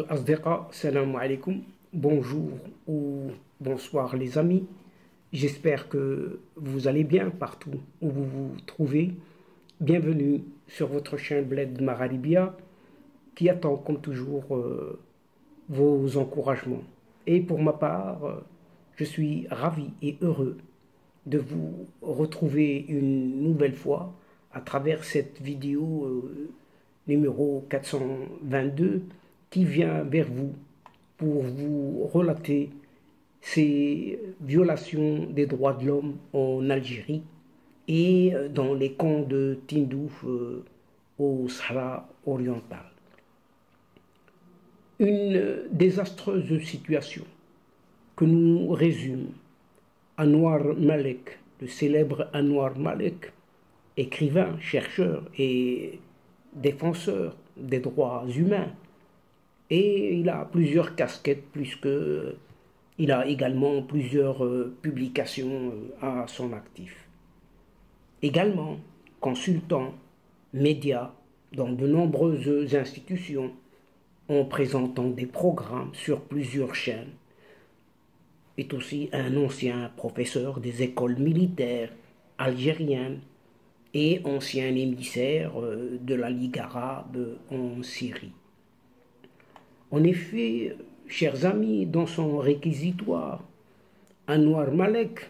Asdeqa, salam alaikum, bonjour ou bonsoir les amis. J'espère que vous allez bien partout où vous vous trouvez. Bienvenue sur votre chaîne Bled Maralibia qui attend comme toujours vos encouragements. Et pour ma part, je suis ravi et heureux de vous retrouver une nouvelle fois à travers cette vidéo numéro 422 qui vient vers vous pour vous relater ces violations des droits de l'homme en Algérie et dans les camps de Tindouf au Sahara oriental. Une désastreuse situation que nous résume Anwar Malek, le célèbre Anwar Malek, écrivain, chercheur et défenseur des droits humains. Et il a plusieurs casquettes puisque il a également plusieurs publications à son actif. Également consultant, média dans de nombreuses institutions en présentant des programmes sur plusieurs chaînes. Est aussi un ancien professeur des écoles militaires algériennes et ancien émissaire de la Ligue arabe en Syrie. En effet, chers amis, dans son réquisitoire, Anwar Malek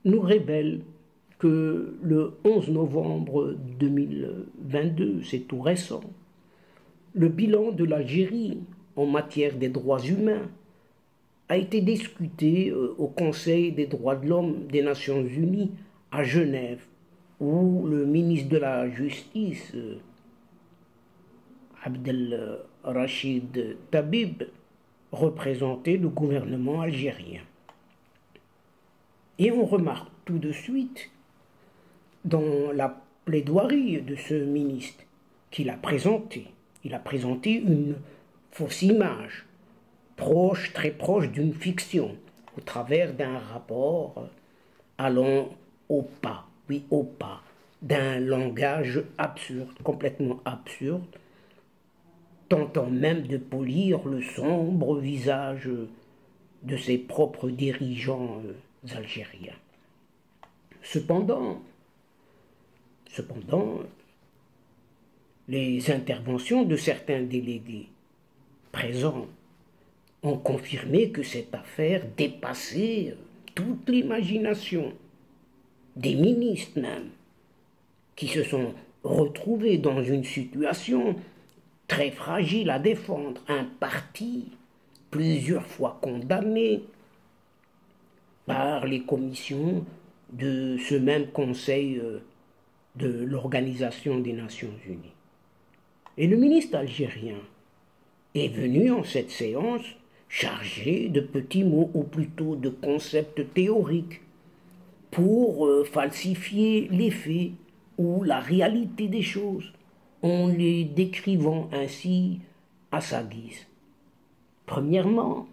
nous révèle que le 11 novembre 2022, c'est tout récent, le bilan de l'Algérie en matière des droits humains a été discuté au Conseil des droits de l'homme des Nations Unies à Genève, où le ministre de la Justice, Abdel Rachid Tabib, représentait le gouvernement algérien. Et on remarque tout de suite, dans la plaidoirie de ce ministre qu'il a présenté, il a présenté une fausse image, très proche d'une fiction, au travers d'un rapport allant au pas, d'un langage absurde, complètement absurde, tentant même de polir le sombre visage de ses propres dirigeants algériens. Cependant, les interventions de certains délégués présents ont confirmé que cette affaire dépassait toute l'imagination des ministres même, qui se sont retrouvés dans une situation très fragile à défendre, un parti plusieurs fois condamné par les commissions de ce même Conseil de l'Organisation des Nations Unies. Et le ministre algérien est venu en cette séance chargé de petits mots ou plutôt de concepts théoriques pour falsifier les faits ou la réalité des choses en les décrivant ainsi à sa guise. Premièrement,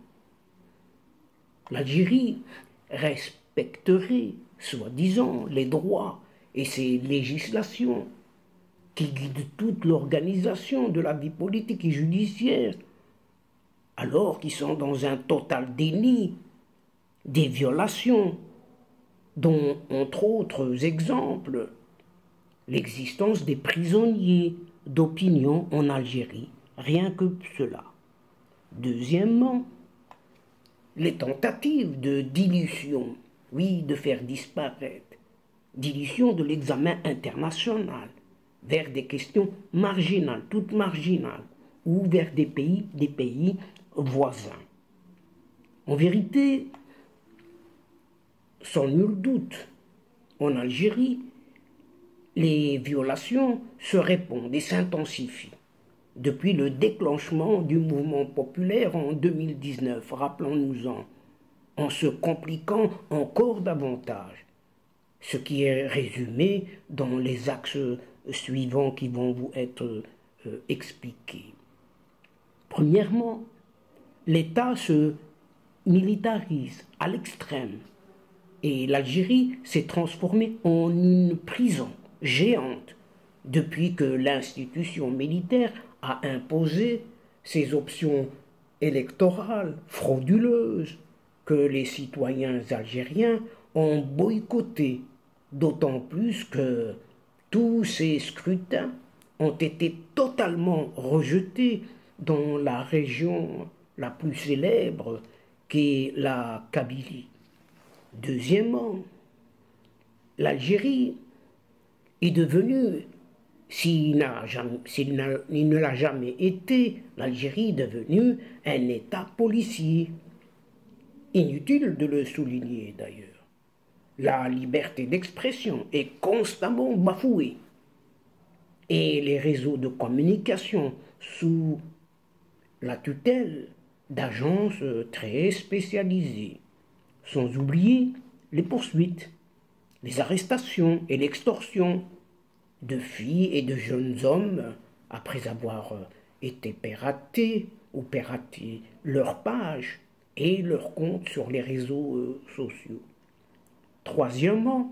l'Algérie respecterait, soi-disant, les droits et ses législations qui guident toute l'organisation de la vie politique et judiciaire, alors qu'ils sont dans un total déni des violations, dont, entre autres exemples, l'existence des prisonniers d'opinion en Algérie, rien que cela. Deuxièmement, les tentatives de dilution, de faire disparaître, dilution de l'examen international vers des questions marginales, toutes marginales, ou vers des pays voisins. En vérité, sans nul doute, en Algérie, les violations se répandent et s'intensifient depuis le déclenchement du mouvement populaire en 2019, rappelons-nous-en, en se compliquant encore davantage, ce qui est résumé dans les axes suivants qui vont vous être expliqués. Premièrement, l'État se militarise à l'extrême et l'Algérie s'est transformée en une prison géante depuis que l'institution militaire a imposé ces options électorales frauduleuses que les citoyens algériens ont boycottées, d'autant plus que tous ces scrutins ont été totalement rejetés dans la région la plus célèbre qu'est la Kabylie. Deuxièmement, l'Algérie est devenue, s'il ne l'a jamais été, l'Algérie est devenue un État policier. Inutile de le souligner d'ailleurs. La liberté d'expression est constamment bafouée et les réseaux de communication sous la tutelle d'agences très spécialisées, sans oublier les poursuites, les arrestations et l'extorsion de filles et de jeunes hommes après avoir été piratés ou piraté leur page et leur compte sur les réseaux sociaux. Troisièmement,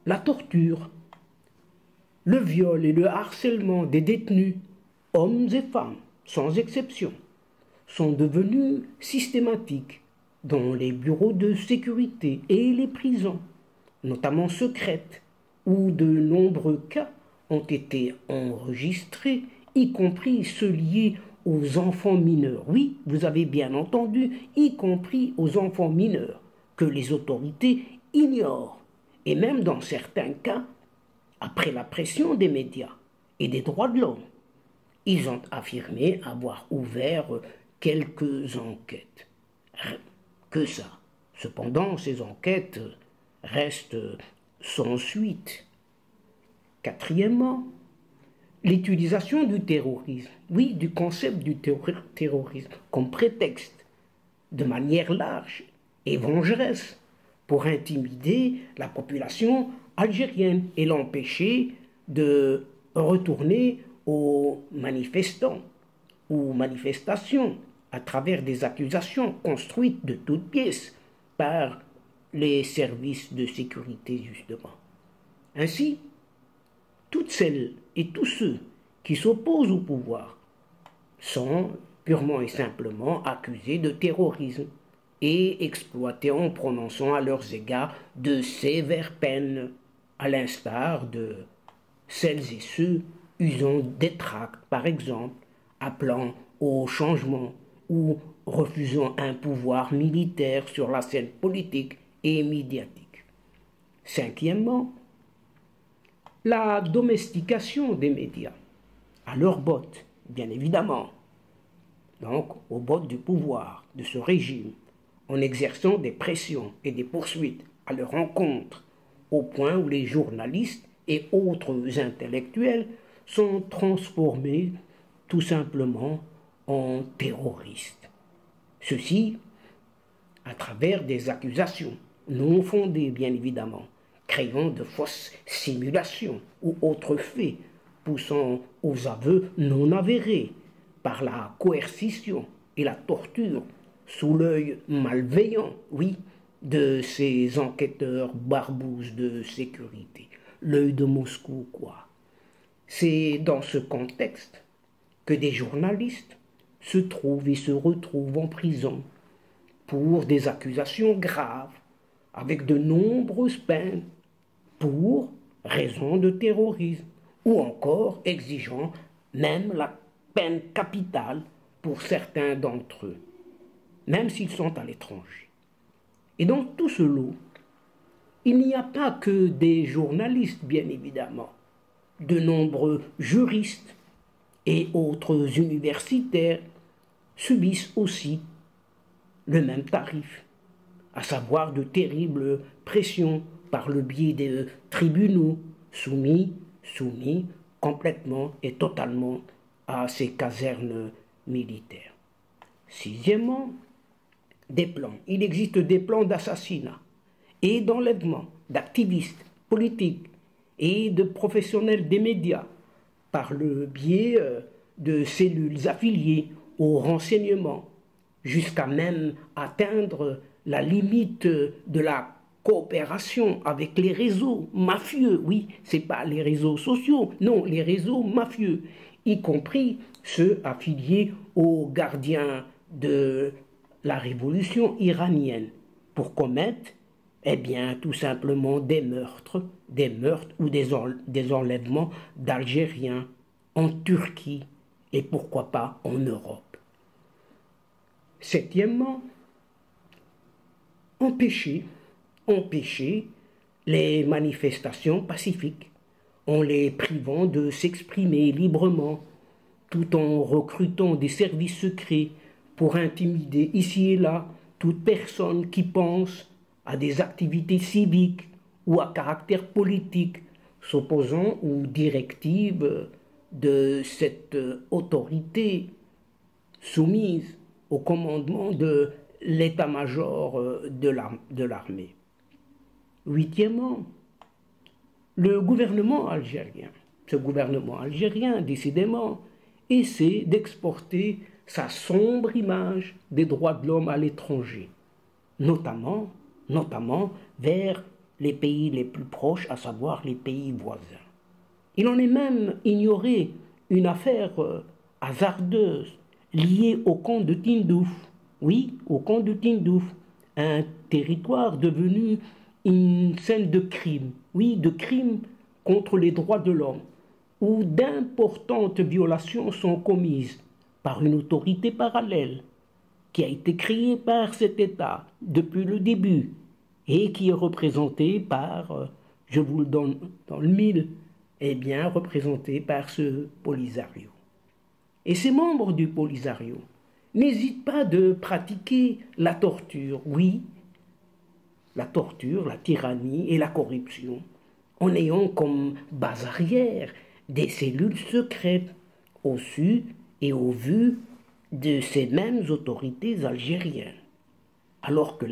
la torture, le viol et le harcèlement des détenus, hommes et femmes, sans exception, sont devenus systématiques dans les bureaux de sécurité et les prisons, notamment secrètes, où de nombreux cas ont été enregistrés, y compris ceux liés aux enfants mineurs. Oui, vous avez bien entendu, y compris aux enfants mineurs, que les autorités ignorent, et même dans certains cas, après la pression des médias et des droits de l'homme, ils ont affirmé avoir ouvert quelques enquêtes. Que ça. Cependant, ces enquêtes restent sans suite. Quatrièmement, l'utilisation du terrorisme, oui, du concept du terrorisme comme prétexte, de manière large et vengeresse, pour intimider la population algérienne et l'empêcher de retourner aux manifestants ou manifestations à travers des accusations construites de toutes pièces par les services de sécurité, justement. Ainsi, toutes celles et tous ceux qui s'opposent au pouvoir sont purement et simplement accusés de terrorisme et exploités en prononçant à leurs égards de sévères peines, à l'instar de celles et ceux usant des tracts, par exemple, appelant au changement ou refusant un pouvoir militaire sur la scène politique et médiatique. Cinquièmement, la domestication des médias, à leurs bottes, bien évidemment, donc aux bottes du pouvoir de ce régime, en exerçant des pressions et des poursuites à leur encontre, au point où les journalistes et autres intellectuels sont transformés tout simplement en terroristes. Ceci à travers des accusations non fondées, bien évidemment, créant de fausses simulations ou autres faits, poussant aux aveux non avérés par la coercition et la torture sous l'œil malveillant, oui, de ces enquêteurs barbouzes de sécurité. L'œil de Moscou, quoi. C'est dans ce contexte que des journalistes se trouvent et se retrouvent en prison pour des accusations graves, avec de nombreuses peines, pour raison de terrorisme, ou encore exigeant même la peine capitale pour certains d'entre eux, même s'ils sont à l'étranger. Et dans tout ce lot, il n'y a pas que des journalistes, bien évidemment. De nombreux juristes et autres universitaires subissent aussi le même tarif, à savoir de terribles pressions par le biais des tribunaux soumis complètement et totalement à ces casernes militaires. Sixièmement, des plans. Il existe des plans d'assassinat et d'enlèvement d'activistes politiques et de professionnels des médias par le biais de cellules affiliées au renseignement, jusqu'à même atteindre la limite de la coopération avec les réseaux mafieux. Oui, ce n'est pas les réseaux sociaux, non, les réseaux mafieux. y compris ceux affiliés aux gardiens de la révolution iranienne, pour commettre, eh bien, tout simplement des meurtres ou des enlèvements d'Algériens en Turquie et pourquoi pas en Europe. Septièmement, empêcher les manifestations pacifiques en les privant de s'exprimer librement, tout en recrutant des services secrets pour intimider ici et là toute personne qui pense à des activités civiques ou à caractère politique s'opposant aux directives de cette autorité soumise au commandement de l'état-major de l'armée. Huitièmement, le gouvernement algérien. Ce gouvernement algérien, décidément, essaie d'exporter sa sombre image des droits de l'homme à l'étranger, notamment vers les pays les plus proches, à savoir les pays voisins. Il en est même ignoré une affaire hasardeuse liée au camp de Tindouf. Oui, au camp de Tindouf, un territoire devenu une scène de crimes, oui, de crimes contre les droits de l'homme, où d'importantes violations sont commises par une autorité parallèle qui a été créée par cet État depuis le début et qui est représentée par, je vous le donne dans le mille, eh bien représentée par ce Polisario. Et ces membres du Polisario n'hésitent pas de pratiquer la torture, oui, la torture, la tyrannie et la corruption, en ayant comme base arrière des cellules secrètes au su et au vu de ces mêmes autorités algériennes. Alors que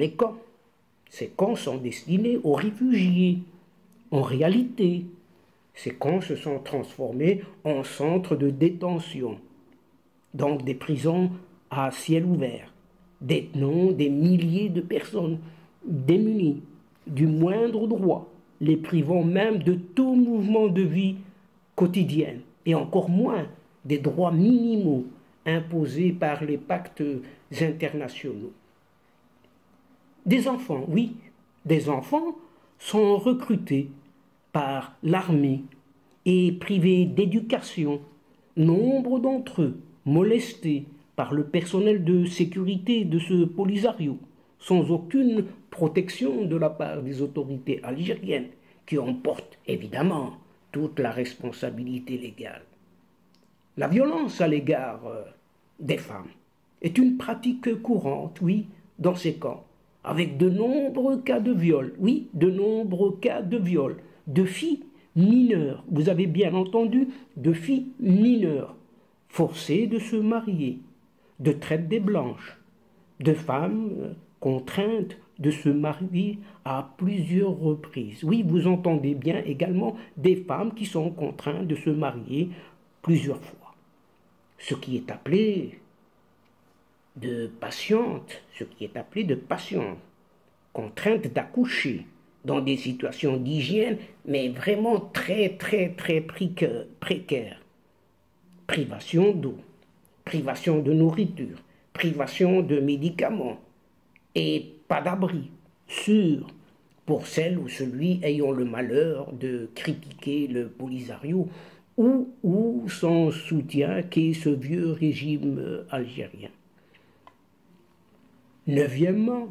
ces camps sont destinés aux réfugiés. En réalité, ces camps se sont transformés en centres de détention, donc des prisons à ciel ouvert, détenant des milliers de personnes démunies du moindre droit, les privant même de tout mouvement de vie quotidienne et encore moins des droits minimaux imposés par les pactes internationaux. Des enfants, oui, des enfants sont recrutés par l'armée et privés d'éducation, nombre d'entre eux molestés par le personnel de sécurité de ce Polisario, sans aucune protection de la part des autorités algériennes, qui en portent évidemment toute la responsabilité légale. La violence à l'égard des femmes est une pratique courante, oui, dans ces camps, avec de nombreux cas de viol, oui, de nombreux cas de viol, de filles mineures, vous avez bien entendu, de filles mineures, forcées de se marier, de traite des blanches, de femmes contraintes de se marier à plusieurs reprises. Oui, vous entendez bien également des femmes qui sont contraintes de se marier plusieurs fois. Ce qui est appelé de patientes, contraintes d'accoucher dans des situations d'hygiène, mais vraiment très précaires. Privation d'eau, privation de nourriture, privation de médicaments et pas d'abri sûr pour celle ou celui ayant le malheur de critiquer le Polisario ou son soutien qu'est ce vieux régime algérien. Neuvièmement,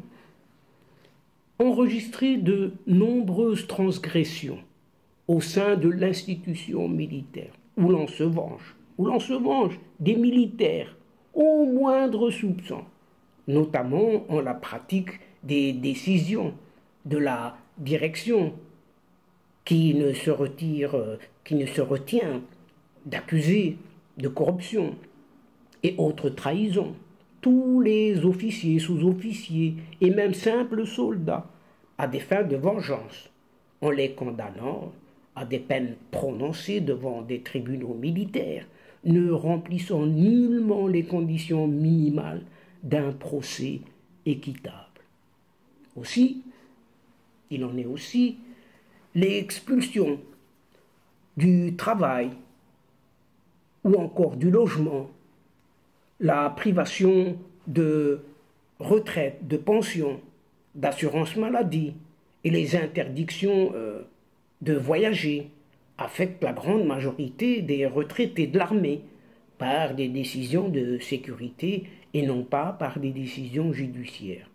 enregistrer de nombreuses transgressions au sein de l'institution militaire, où l'on se venge des militaires au moindre soupçon, notamment en la pratique des décisions de la direction qui ne se retient d'accuser de corruption et autres trahisons tous les officiers, sous-officiers et même simples soldats à des fins de vengeance, en les condamnant à des peines prononcées devant des tribunaux militaires, ne remplissant nullement les conditions minimales d'un procès équitable. Aussi, il en est aussi l'expulsion du travail ou encore du logement, la privation de retraite, de pension, d'assurance maladie et les interdictions de voyager affectent la grande majorité des retraités de l'armée par des décisions de sécurité et non pas par des décisions judiciaires.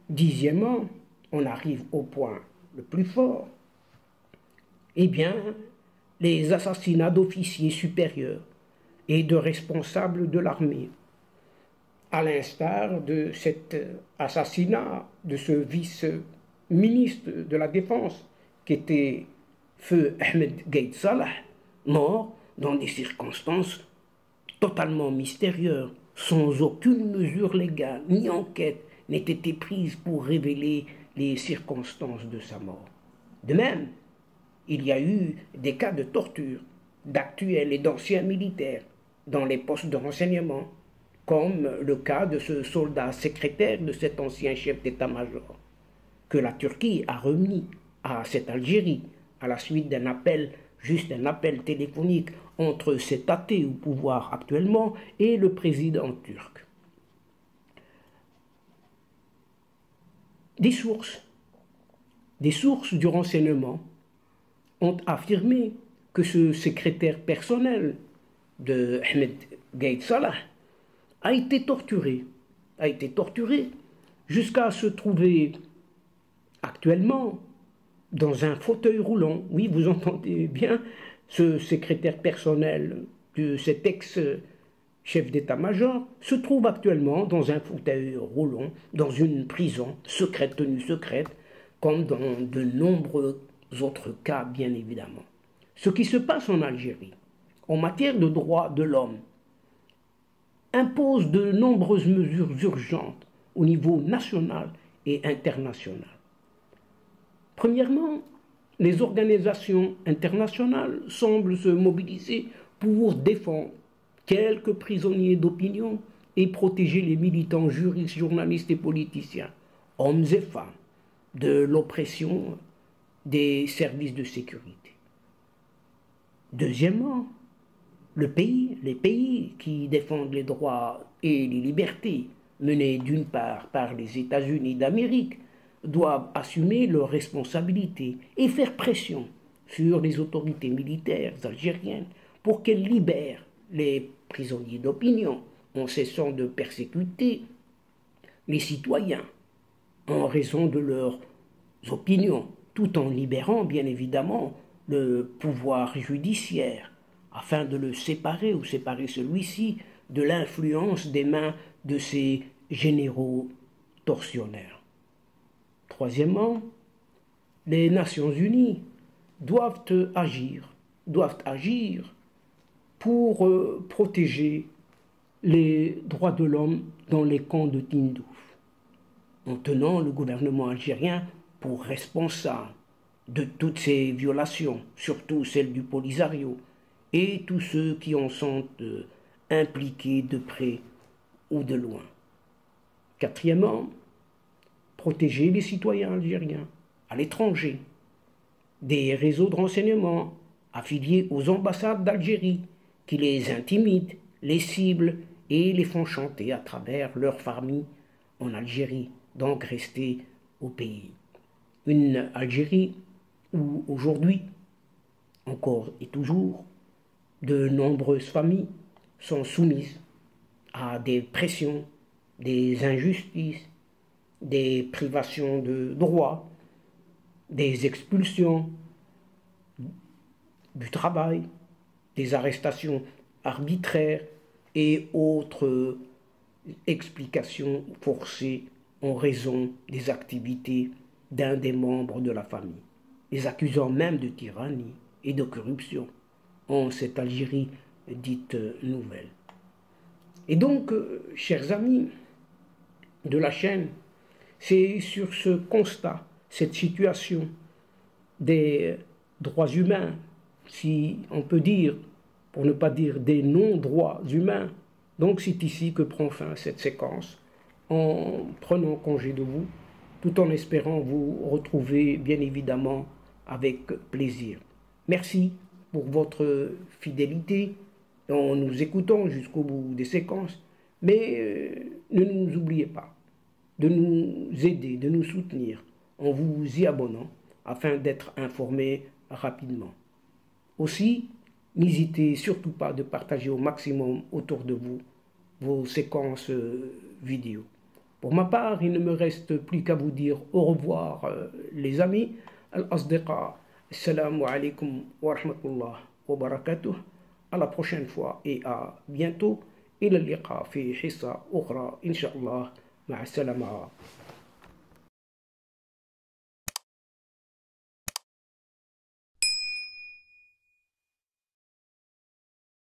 Dixièmement, on arrive au point le plus fort, eh bien, les assassinats d'officiers supérieurs et de responsables de l'armée, à l'instar de cet assassinat de ce vice-ministre de la Défense qui était feu Ahmed Gaïd Salah, mort dans des circonstances totalement mystérieuses, sans aucune mesure légale ni enquête n'ait été prise pour révéler les circonstances de sa mort. De même, il y a eu des cas de torture d'actuels et d'anciens militaires dans les postes de renseignement, comme le cas de ce soldat secrétaire de cet ancien chef d'état-major, que la Turquie a remis à cette Algérie à la suite d'un appel, juste un appel téléphonique entre cet athée au pouvoir actuellement et le président turc. Des sources du renseignement ont affirmé que ce secrétaire personnel de Ahmed Gaïd Salah a été torturé jusqu'à se trouver actuellement dans un fauteuil roulant. Oui, vous entendez bien, ce secrétaire personnel de cet ex-chef d'état-major se trouve actuellement dans un fauteuil roulant, dans une prison secrète, tenue secrète, comme dans de nombreux autres cas, bien évidemment. Ce qui se passe en Algérie, en matière de droits de l'homme, impose de nombreuses mesures urgentes au niveau national et international. Premièrement, les organisations internationales semblent se mobiliser pour défendre quelques prisonniers d'opinion et protéger les militants, juristes, journalistes et politiciens, hommes et femmes, de l'oppression des services de sécurité. Deuxièmement, les pays qui défendent les droits et les libertés, menés d'une part par les États-Unis d'Amérique, doivent assumer leurs responsabilités et faire pression sur les autorités militaires algériennes pour qu'elles libèrent les prisonniers d'opinion en cessant de persécuter les citoyens en raison de leurs opinions, tout en libérant bien évidemment le pouvoir judiciaire afin de le séparer ou séparer celui-ci de l'influence des mains de ces généraux tortionnaires. Troisièmement, les Nations Unies doivent agir pour protéger les droits de l'homme dans les camps de Tindouf, en tenant le gouvernement algérien pour responsable de toutes ces violations, surtout celles du Polisario, et tous ceux qui en sont impliqués de près ou de loin. Quatrièmement, protéger les citoyens algériens à l'étranger, des réseaux de renseignement affiliés aux ambassades d'Algérie qui les intimident, les ciblent et les font chanter à travers leurs familles en Algérie, donc rester au pays. Une Algérie où aujourd'hui, encore et toujours, de nombreuses familles sont soumises à des pressions, des injustices, des privations de droits, des expulsions du travail, des arrestations arbitraires et autres explications forcées en raison des activités d'un des membres de la famille, les accusant même de tyrannie et de corruption en cette Algérie dite nouvelle. Et donc, chers amis de la chaîne, c'est sur ce constat, cette situation des droits humains, si on peut dire, pour ne pas dire des non-droits humains, donc c'est ici que prend fin cette séquence, en prenant congé de vous, tout en espérant vous retrouver bien évidemment avec plaisir. Merci pour votre fidélité en nous écoutant jusqu'au bout des séquences. Mais ne nous oubliez pas de nous aider, de nous soutenir en vous y abonnant afin d'être informé rapidement. Aussi, n'hésitez surtout pas de partager au maximum autour de vous vos séquences vidéo. Pour ma part, il ne me reste plus qu'à vous dire au revoir les amis. Al-Asdiqa, assalamu alaikum wa rahmatullah wa barakatuh. À la prochaine fois et à bientôt. إلى اللقاء في حصة أخرى إن شاء الله مع السلامة.